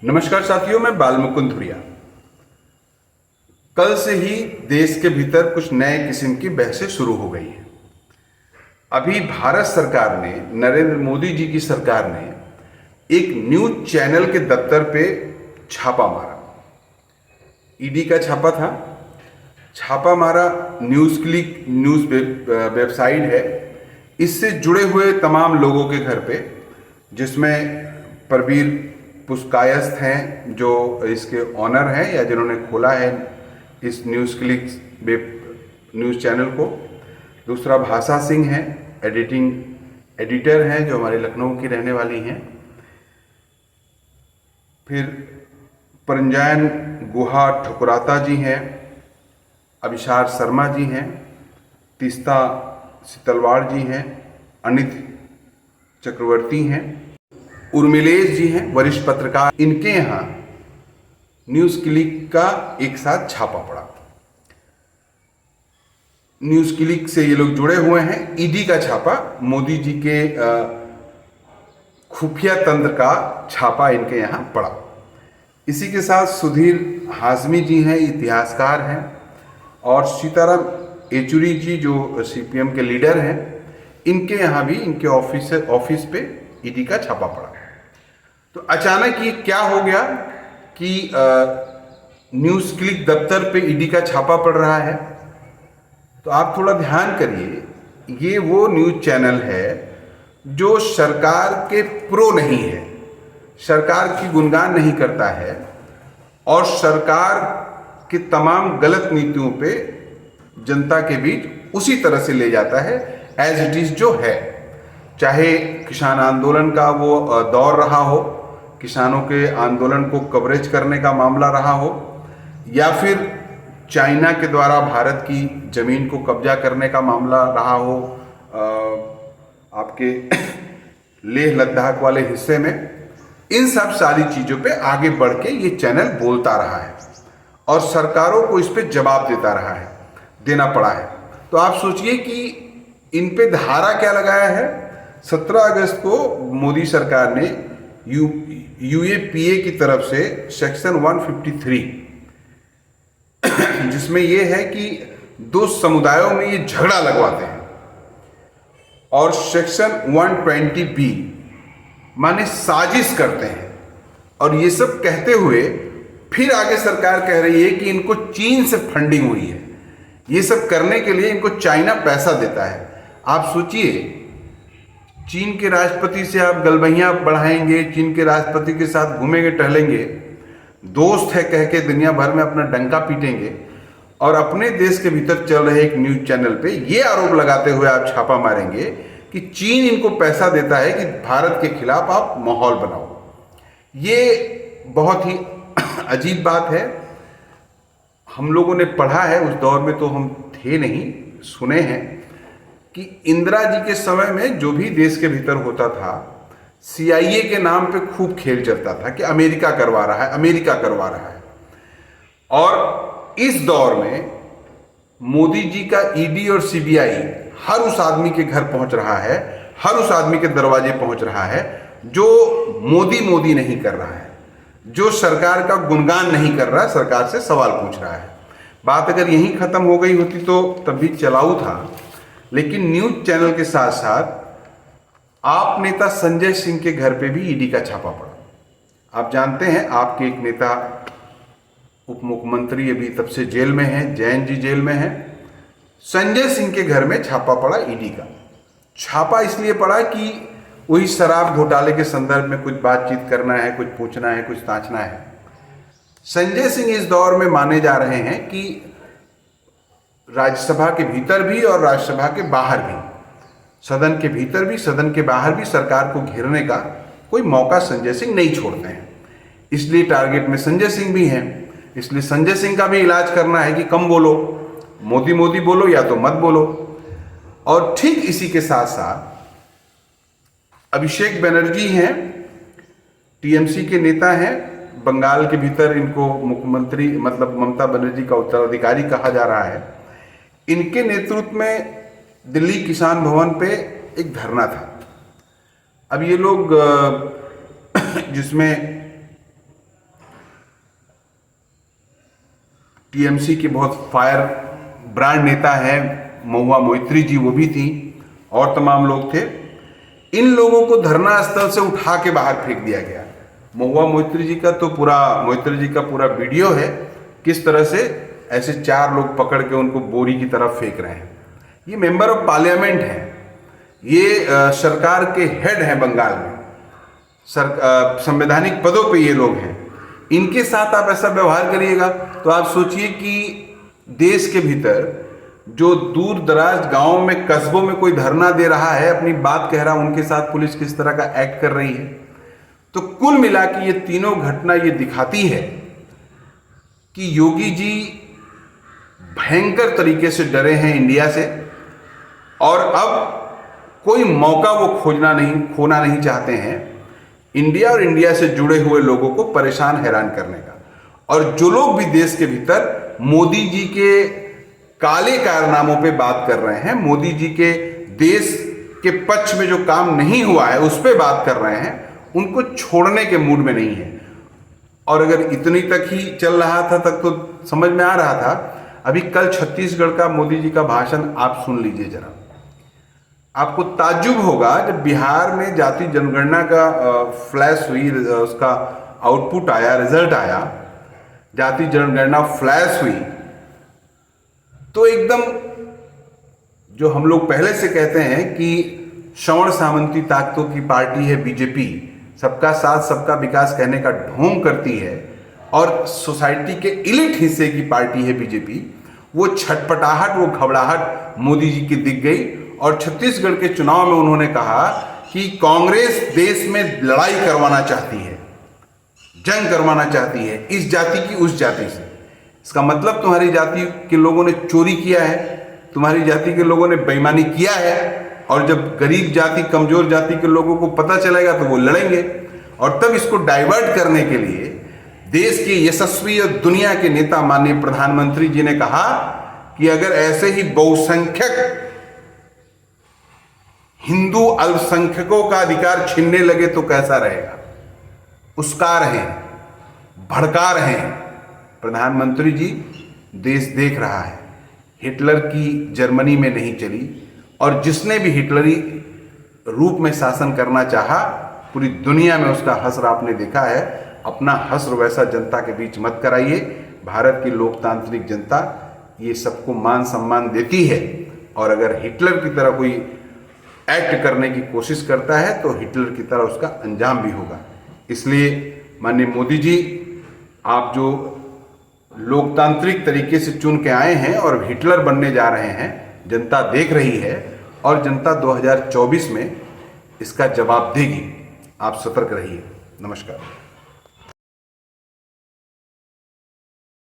नमस्कार साथियों, मैं बालमुकुंद धुरिया। कल से ही देश के भीतर कुछ नए किस्म की बहसें शुरू हो गई हैं। अभी भारत सरकार ने, नरेंद्र मोदी जी की सरकार ने एक न्यूज चैनल के दफ्तर पे छापा मारा। ईडी का छापा था। छापा मारा, न्यूज़ क्लिक न्यूज़ वेबसाइट है। इससे जुड़े हुए तमाम लोगों के घर पे, जिसमें परवीर पुस्कायस्थ हैं जो इसके ऑनर हैं या जिन्होंने खोला है इस न्यूज़ क्लिक न्यूज़ चैनल को। दूसरा भाषा सिंह हैं, एडिटर हैं जो हमारे लखनऊ की रहने वाली हैं। फिर परंजैन गुहा ठकुराता जी हैं, अभिशार शर्मा जी हैं, तीस्ता सितलवाड़ जी हैं, अनित चक्रवर्ती हैं, उर्मिलेश जी हैं, वरिष्ठ पत्रकार। इनके यहाँ न्यूज़ क्लिक का एक साथ छापा पड़ा। न्यूज़ क्लिक से ये लोग जुड़े हुए हैं। ईडी का छापा, मोदी जी के खुफिया तंत्र का छापा इनके यहाँ पड़ा। इसी के साथ सुधीर हाशमी जी हैं, इतिहासकार हैं, और सीताराम येचुरी जी जो सीपीएम के लीडर हैं, इनके यहाँ भी इनके ऑफिस पे ईडी का छापा पड़ा। तो अचानक ये क्या हो गया कि न्यूज़ क्लिक दफ्तर पे ईडी का छापा पड़ रहा है। तो आप थोड़ा ध्यान करिए, ये वो न्यूज़ चैनल है जो सरकार के प्रो नहीं है, सरकार की गुणगान नहीं करता है और सरकार की तमाम गलत नीतियों पे जनता के बीच उसी तरह से ले जाता है एज इट इज जो है। चाहे किसान आंदोलन का वो दौर रहा हो, किसानों के आंदोलन को कवरेज करने का मामला रहा हो, या फिर चाइना के द्वारा भारत की जमीन को कब्जा करने का मामला रहा हो आपके लेह लद्दाख वाले हिस्से में, इन सब सारी चीज़ों पे आगे बढ़ के ये चैनल बोलता रहा है और सरकारों को इस पे जवाब देना पड़ा है। तो आप सोचिए कि इन पे धारा क्या लगाया है। 17 अगस्त को मोदी सरकार ने यूएपीए की तरफ से सेक्शन 153, जिसमें यह है कि दो समुदायों में ये झगड़ा लगवाते हैं, और सेक्शन 120B माने साजिश करते हैं। और ये सब कहते हुए फिर आगे सरकार कह रही है कि इनको चीन से फंडिंग हुई है, ये सब करने के लिए इनको चाइना पैसा देता है। आप सोचिए, चीन के राष्ट्रपति से आप गलबहियां बढ़ाएंगे, चीन के राष्ट्रपति के साथ घूमेंगे टहलेंगे, दोस्त है कह के दुनिया भर में अपना डंका पीटेंगे, और अपने देश के भीतर चल रहे एक न्यूज चैनल पे ये आरोप लगाते हुए आप छापा मारेंगे कि चीन इनको पैसा देता है कि भारत के खिलाफ आप माहौल बनाओ। ये बहुत ही अजीब बात है। हम लोगों ने पढ़ा है, उस दौर में तो हम थे नहीं, सुने हैं कि इंदिरा जी के समय में जो भी देश के भीतर होता था, CIA के नाम पे खूब खेल चलता था कि अमेरिका करवा रहा है, अमेरिका करवा रहा है। और इस दौर में मोदी जी का ईडी और सीबीआई हर उस आदमी के घर पहुंच रहा है, हर उस आदमी के दरवाजे पहुंच रहा है जो मोदी नहीं कर रहा है, जो सरकार का गुणगान नहीं कर रहा है, सरकार से सवाल पूछ रहा है। बात अगर यहीं खत्म हो गई होती तो तब भी चलाऊ था, लेकिन न्यूज चैनल के साथ साथ आप नेता संजय सिंह के घर पे भी ईडी का छापा पड़ा। आप जानते हैं, आपके एक नेता उप मुख्यमंत्री अभी तब से जेल में हैं, जैन जी जेल में हैं। संजय सिंह के घर में छापा पड़ा ईडी का। छापा इसलिए पड़ा कि वही शराब घोटाले के संदर्भ में कुछ बातचीत करना है, कुछ पूछना है, कुछ ताछना है। संजय सिंह इस दौर में माने जा रहे हैं कि राज्यसभा के भीतर भी और राज्यसभा के बाहर भी, सदन के भीतर भी सदन के बाहर भी सरकार को घेरने का कोई मौका संजय सिंह नहीं छोड़ते हैं। इसलिए टारगेट में संजय सिंह भी हैं। इसलिए संजय सिंह का भी इलाज करना है कि कम बोलो, मोदी बोलो या तो मत बोलो। और ठीक इसी के साथ साथ अभिषेक बनर्जी हैं, टीएमसी के नेता हैं, बंगाल के भीतर इनको मुख्यमंत्री मतलब ममता बनर्जी का उत्तराधिकारी कहा जा रहा है। इनके नेतृत्व में दिल्ली किसान भवन पे एक धरना था। अब ये लोग जिसमें टीएमसी के बहुत फायर ब्रांड नेता हैं महुआ मोइत्री जी, वो भी थी, और तमाम लोग थे। इन लोगों को धरना स्थल से उठा के बाहर फेंक दिया गया। महुआ मोइत्री जी का पूरा वीडियो है, किस तरह से ऐसे 4 लोग पकड़ के उनको बोरी की तरफ फेंक रहे हैं। ये मेंबर ऑफ पार्लियामेंट हैं, ये सरकार के हेड हैं बंगाल में, संवैधानिक पदों पे ये लोग हैं। इनके साथ आप ऐसा व्यवहार करिएगा तो आप सोचिए कि देश के भीतर जो दूर दराज गांवों में, कस्बों में कोई धरना दे रहा है, अपनी बात कह रहा है, उनके साथ पुलिस किस तरह का एक्ट कर रही है। तो कुल मिला के ये तीनों घटना ये दिखाती है कि योगी जी भयंकर तरीके से डरे हैं इंडिया से, और अब कोई मौका वो खोना नहीं चाहते हैं इंडिया और इंडिया से जुड़े हुए लोगों को परेशान हैरान करने का। और जो लोग भी देश के भीतर मोदी जी के काले कारनामों पे बात कर रहे हैं, मोदी जी के देश के पक्ष में जो काम नहीं हुआ है उस पे बात कर रहे हैं, उनको छोड़ने के मूड में नहीं है। और अगर इतनी तक ही चल रहा था तक तो समझ में आ रहा था। अभी कल छत्तीसगढ़ का मोदी जी का भाषण आप सुन लीजिए जरा, आपको ताज्जुब होगा। जब बिहार में जाति जनगणना का फ्लैश हुई, उसका आउटपुट आया, रिजल्ट आया, जाति जनगणना फ्लैश हुई, तो एकदम जो हम लोग पहले से कहते हैं कि श्रवण सामंती ताकतों की पार्टी है बीजेपी, सबका साथ सबका विकास कहने का ढोंग करती है, और सोसाइटी के इलिट हिस्से की पार्टी है बीजेपी, वो छटपटाहट, वो घबराहट मोदी जी की दिख गई। और छत्तीसगढ़ के चुनाव में उन्होंने कहा कि कांग्रेस देश में लड़ाई करवाना चाहती है, जंग करवाना चाहती है, इस जाति की उस जाति से। इसका मतलब तुम्हारी जाति के लोगों ने चोरी किया है, तुम्हारी जाति के लोगों ने बेईमानी किया है, और जब गरीब जाति, कमजोर जाति के लोगों को पता चलेगा तो वो लड़ेंगे। और तब इसको डाइवर्ट करने के लिए देश के यशस्वी और दुनिया के नेता माननीय प्रधानमंत्री जी ने कहा कि अगर ऐसे ही बहुसंख्यक हिंदू अल्पसंख्यकों का अधिकार छीनने लगे तो कैसा रहेगा। उसका रहें, भड़का रहें। प्रधानमंत्री जी, देश देख रहा है, हिटलर की जर्मनी में नहीं चली, और जिसने भी हिटलरी रूप में शासन करना चाहा, पूरी दुनिया में उसका हश्र आपने देखा है। अपना हश्र वैसा जनता के बीच मत कराइए। भारत की लोकतांत्रिक जनता ये सबको मान सम्मान देती है, और अगर हिटलर की तरह कोई एक्ट करने की कोशिश करता है तो हिटलर की तरह उसका अंजाम भी होगा। इसलिए माननीय मोदी जी, आप जो लोकतांत्रिक तरीके से चुन के आए हैं और हिटलर बनने जा रहे हैं, जनता देख रही है, और जनता 2024 में इसका जवाब देगी। आप सतर्क रहिए। नमस्कार।